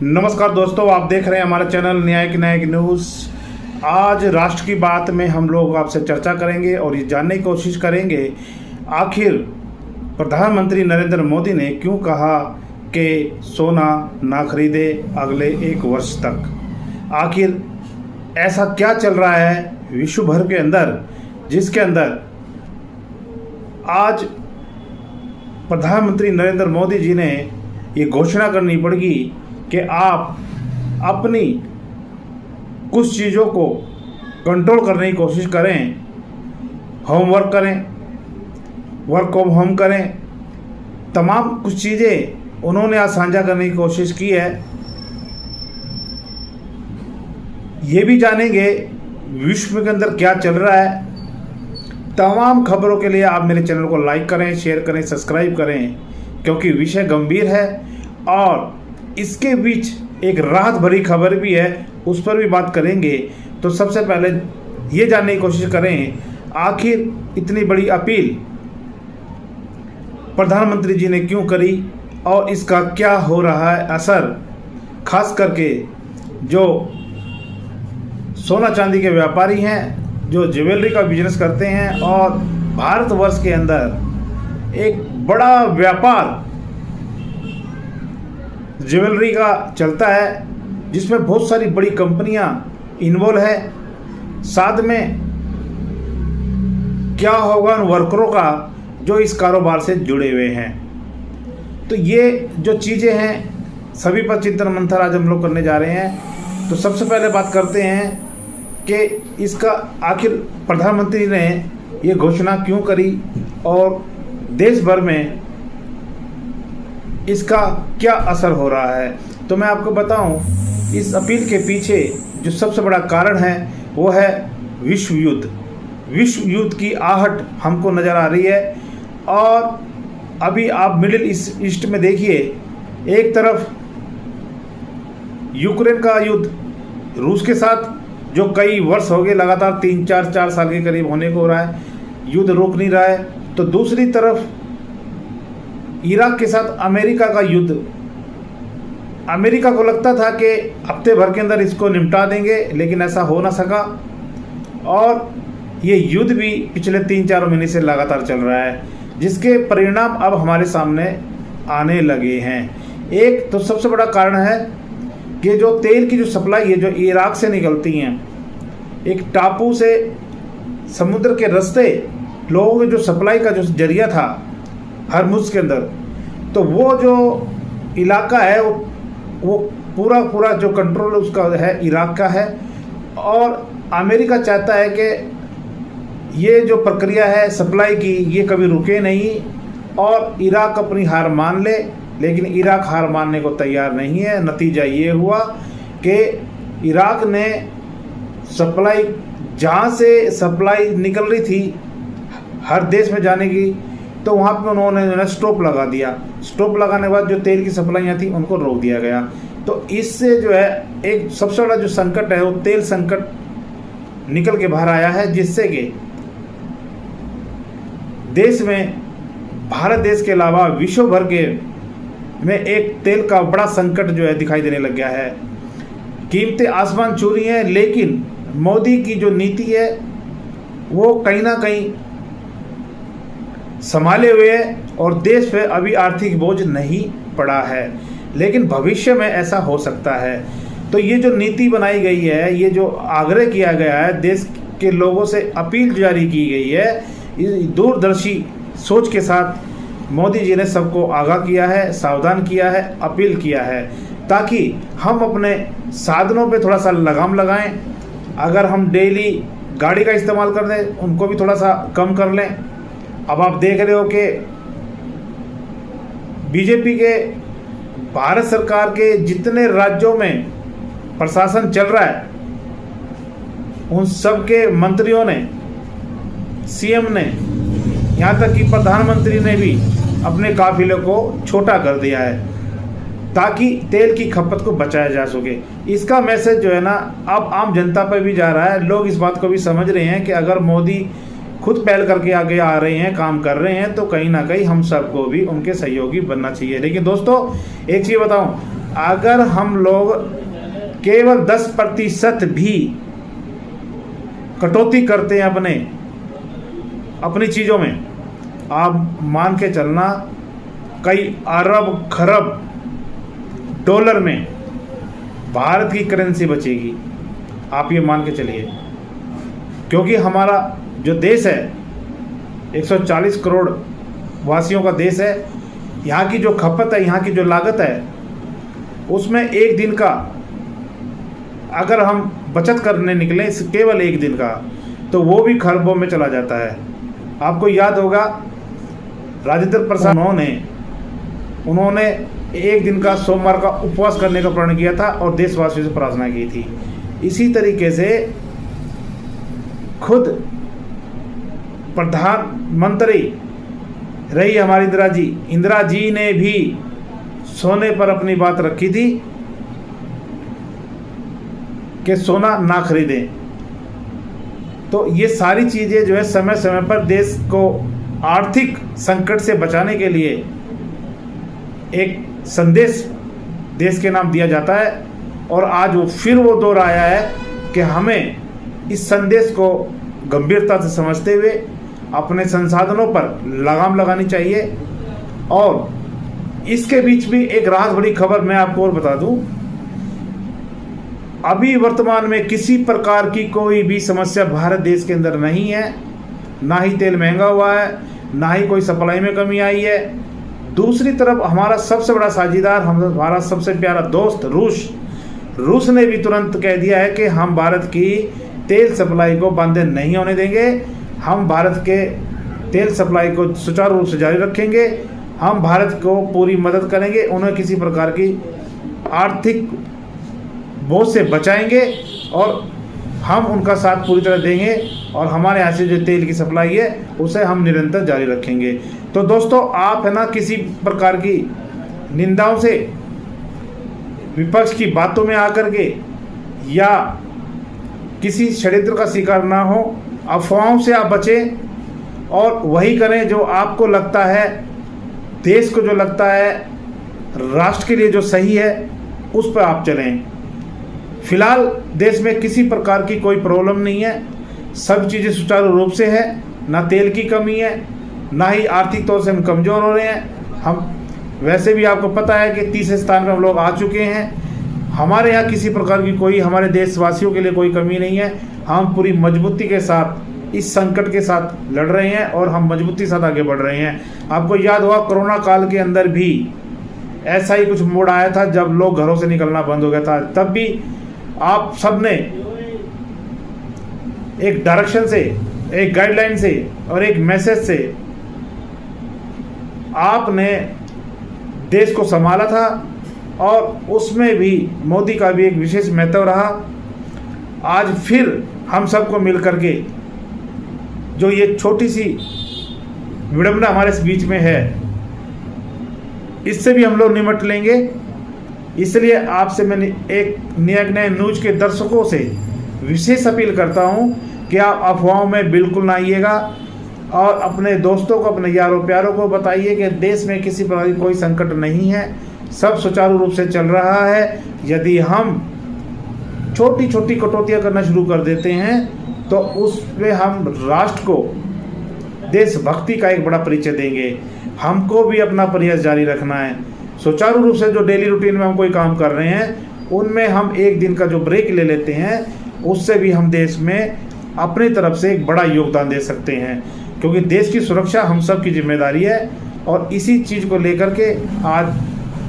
नमस्कार दोस्तों, आप देख रहे हैं हमारा चैनल न्यायिक न्यूज़। आज राष्ट्र की बात में हम लोग आपसे चर्चा करेंगे और ये जानने की कोशिश करेंगे आखिर प्रधानमंत्री नरेंद्र मोदी ने क्यों कहा कि सोना ना खरीदे अगले 1 वर्ष तक। आखिर ऐसा क्या चल रहा है विश्व भर के अंदर जिसके अंदर आज प्रधानमंत्री नरेंद्र मोदी जी ने ये घोषणा करनी पड़ेगी कि आप अपनी कुछ चीज़ों को कंट्रोल करने की कोशिश करें, होमवर्क करें, वर्क फ्रॉम होम करें, तमाम कुछ चीज़ें उन्होंने आज साझा करने की कोशिश की है। ये भी जानेंगे विश्व के अंदर क्या चल रहा है। तमाम खबरों के लिए आप मेरे चैनल को लाइक करें, शेयर करें, सब्सक्राइब करें, क्योंकि विषय गंभीर है और इसके बीच एक राहत भरी खबर भी है, उस पर भी बात करेंगे। तो सबसे पहले ये जानने की कोशिश करें आखिर इतनी बड़ी अपील प्रधानमंत्री जी ने क्यों करी और इसका क्या हो रहा है असर, खास करके जो सोना चांदी के व्यापारी हैं, जो ज्वेलरी का बिजनेस करते हैं और भारतवर्ष के अंदर एक बड़ा व्यापार ज्वेलरी का चलता है, जिसमें बहुत सारी बड़ी कंपनियां इन्वॉल्व है। साथ में क्या होगा उन वर्करों का जो इस कारोबार से जुड़े हुए हैं। तो ये जो चीज़ें हैं सभी पर चिंतन मंथन आज हम लोग करने जा रहे हैं। तो सबसे पहले बात करते हैं कि इसका आखिर प्रधानमंत्री ने ये घोषणा क्यों करी और देश भर में इसका क्या असर हो रहा है। तो मैं आपको बताऊं, इस अपील के पीछे जो सबसे बड़ा कारण है वो है विश्व युद्ध। विश्व युद्ध की आहट हमको नज़र आ रही है। और अभी आप मिडिल ईस्ट में देखिए, एक तरफ यूक्रेन का युद्ध रूस के साथ जो कई वर्ष हो गए, लगातार 3-4 साल के करीब होने को हो रहा है, युद्ध रुक नहीं रहा है। तो दूसरी तरफ इराक के साथ अमेरिका का युद्ध। अमेरिका को लगता था कि हफ्ते भर के अंदर इसको निपटा देंगे, लेकिन ऐसा हो ना सका और ये युद्ध भी पिछले 3-4 महीने से लगातार चल रहा है, जिसके परिणाम अब हमारे सामने आने लगे हैं। एक तो सबसे बड़ा कारण है कि जो तेल की जो सप्लाई है जो इराक से निकलती हैं, एक टापू से समुद्र के रास्ते लोगों की जो सप्लाई का जो जरिया था हरमुज के अंदर, तो वो जो इलाका है वो पूरा जो कंट्रोल उसका है इराक का है। और अमेरिका चाहता है कि ये जो प्रक्रिया है सप्लाई की ये कभी रुके नहीं और इराक अपनी हार मान ले, लेकिन इराक हार मानने को तैयार नहीं है। नतीजा ये हुआ कि इराक ने सप्लाई, जहाँ से सप्लाई निकल रही थी हर देश में जाने की, तो वहाँ पे उन्होंने जो है स्टॉप लगा दिया। स्टॉप लगाने के बाद जो तेल की सप्लाइयाँ थी उनको रोक दिया गया। तो इससे जो है एक सबसे बड़ा जो संकट है वो तेल संकट निकल के बाहर आया है, जिससे कि देश में, भारत देश के अलावा विश्व भर के में एक तेल का बड़ा संकट जो है दिखाई देने लग गया है। कीमतें आसमान छू रही हैं, लेकिन मोदी की जो नीति है वो कहीं ना कहीं संभाले हुए है और देश पे अभी आर्थिक बोझ नहीं पड़ा है, लेकिन भविष्य में ऐसा हो सकता है। तो ये जो नीति बनाई गई है, ये जो आग्रह किया गया है, देश के लोगों से अपील जारी की गई है, इस दूरदर्शी सोच के साथ मोदी जी ने सबको आगाह किया है, सावधान किया है, अपील किया है, ताकि हम अपने साधनों पे थोड़ा सा लगाम लगाएं। अगर हम डेली गाड़ी का इस्तेमाल कर दें उनको भी थोड़ा सा कम कर लें। अब आप देख रहे हो कि बीजेपी के, भारत सरकार के जितने राज्यों में प्रशासन चल रहा है, उन सब के मंत्रियों ने, सीएम ने, यहाँ तक कि प्रधानमंत्री ने भी अपने काफिले को छोटा कर दिया है ताकि तेल की खपत को बचाया जा सके। इसका मैसेज जो है ना अब आम जनता पर भी जा रहा है। लोग इस बात को भी समझ रहे हैं कि अगर मोदी खुद पहल करके आगे आ रहे हैं, काम कर रहे हैं, तो कहीं ना कहीं हम सबको भी उनके सहयोगी बनना चाहिए। लेकिन दोस्तों एक चीज़ बताऊं, अगर हम लोग केवल 10% भी कटौती करते हैं अपनी चीज़ों में, आप मान के चलना कई अरब खरब डॉलर में भारत की करेंसी बचेगी। आप ये मान के चलिए, क्योंकि हमारा जो देश है 140 करोड़ वासियों का देश है। यहाँ की जो खपत है, यहाँ की जो लागत है, उसमें एक दिन का अगर हम बचत करने निकलें केवल एक दिन का, तो वो भी खरबों में चला जाता है। आपको याद होगा राजेंद्र प्रसाद उन्होंने एक दिन का सोमवार का उपवास करने का प्रण किया था और देशवासियों से प्रार्थना की थी। इसी तरीके से खुद प्रधानमंत्री रही हमारी इंदिरा जी ने भी सोने पर अपनी बात रखी थी कि सोना ना खरीदें। तो ये सारी चीज़ें जो है समय समय पर देश को आर्थिक संकट से बचाने के लिए एक संदेश देश के नाम दिया जाता है, और आज वो दोहराया है कि हमें इस संदेश को गंभीरता से समझते हुए अपने संसाधनों पर लगाम लगानी चाहिए। और इसके बीच भी एक राहत भरी खबर मैं आपको और बता दूं, अभी वर्तमान में किसी प्रकार की कोई भी समस्या भारत देश के अंदर नहीं है। ना ही तेल महंगा हुआ है, ना ही कोई सप्लाई में कमी आई है। दूसरी तरफ हमारा सबसे बड़ा साझीदार, हमारा सबसे प्यारा दोस्त रूस ने भी तुरंत कह दिया है कि हम भारत की तेल सप्लाई को बंद नहीं होने देंगे। हम भारत के तेल सप्लाई को सुचारू रूप से जारी रखेंगे। हम भारत को पूरी मदद करेंगे, उन्हें किसी प्रकार की आर्थिक बोझ से बचाएंगे और हम उनका साथ पूरी तरह देंगे, और हमारे यहाँ से जो तेल की सप्लाई है उसे हम निरंतर जारी रखेंगे। तो दोस्तों, आप है ना किसी प्रकार की निंदाओं से, विपक्ष की बातों में आकर के या किसी षड्यंत्र का शिकार ना हो। अफवाहों से आप बचें और वही करें जो आपको लगता है, देश को जो लगता है, राष्ट्र के लिए जो सही है, उस पर आप चलें। फिलहाल देश में किसी प्रकार की कोई प्रॉब्लम नहीं है, सब चीज़ें सुचारू रूप से है। ना तेल की कमी है, ना ही आर्थिक तौर से हम कमज़ोर हो रहे हैं। हम वैसे भी आपको पता है कि तीसरे स्थान पर हम लोग आ चुके हैं। हमारे यहाँ किसी प्रकार की कोई, हमारे देशवासियों के लिए कोई कमी नहीं है। हम पूरी मजबूती के साथ इस संकट के साथ लड़ रहे हैं और हम मजबूती के साथ आगे बढ़ रहे हैं। आपको याद होगा कोरोना काल के अंदर भी ऐसा ही कुछ मोड़ आया था जब लोग घरों से निकलना बंद हो गया था। तब भी आप सब ने एक डायरेक्शन से, एक गाइडलाइन से और एक मैसेज से आपने देश को संभाला था, और उसमें भी मोदी का भी एक विशेष महत्व रहा। आज फिर हम सबको मिल करके जो ये छोटी सी विडंबना हमारे बीच में है, इससे भी हम लोग निपट लेंगे। इसलिए आपसे मैं एक नए न्यूज के दर्शकों से विशेष अपील करता हूं कि आप अफवाहों में बिल्कुल ना आइएगा, और अपने दोस्तों को, अपने यारों प्यारों को बताइए कि देश में किसी प्रकार की कोई संकट नहीं है, सब सुचारू रूप से चल रहा है। यदि हम छोटी छोटी कटौतियां करना शुरू कर देते हैं तो उसमें हम राष्ट्र को देशभक्ति का एक बड़ा परिचय देंगे। हमको भी अपना प्रयास जारी रखना है। सुचारू रूप से जो डेली रूटीन में हम कोई काम कर रहे हैं, उनमें हम एक दिन का जो ब्रेक ले लेते हैं, उससे भी हम देश में अपनी तरफ से एक बड़ा योगदान दे सकते हैं, क्योंकि देश की सुरक्षा हम सब की जिम्मेदारी है। और इसी चीज़ को लेकर के आज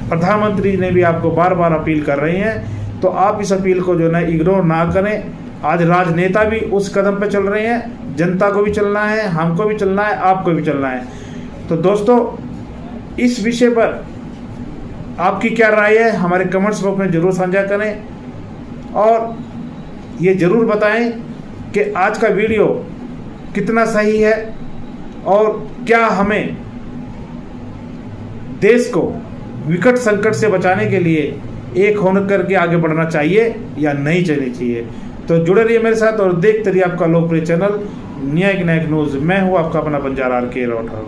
प्रधानमंत्री ने भी आपको बार बार अपील कर रहे हैं, तो आप इस अपील को जो है इग्नोर ना करें। आज राजनेता भी उस कदम पर चल रहे हैं, जनता को भी चलना है, हमको भी चलना है, आपको भी चलना है। तो दोस्तों, इस विषय पर आपकी क्या राय है, हमारे कमेंट्स बॉक्स में ज़रूर साझा करें, और ये ज़रूर बताएं कि आज का वीडियो कितना सही है और क्या हमें देश को विकट संकट से बचाने के लिए एक होकर करके आगे बढ़ना चाहिए या नहीं चलनी चाहिए। तो जुड़े रहिए मेरे साथ और देखते रहिए आपका लोकप्रिय चैनल न्यायिक न्यूज़। मैं हूँ आपका अपना बंजारा RK राठौर।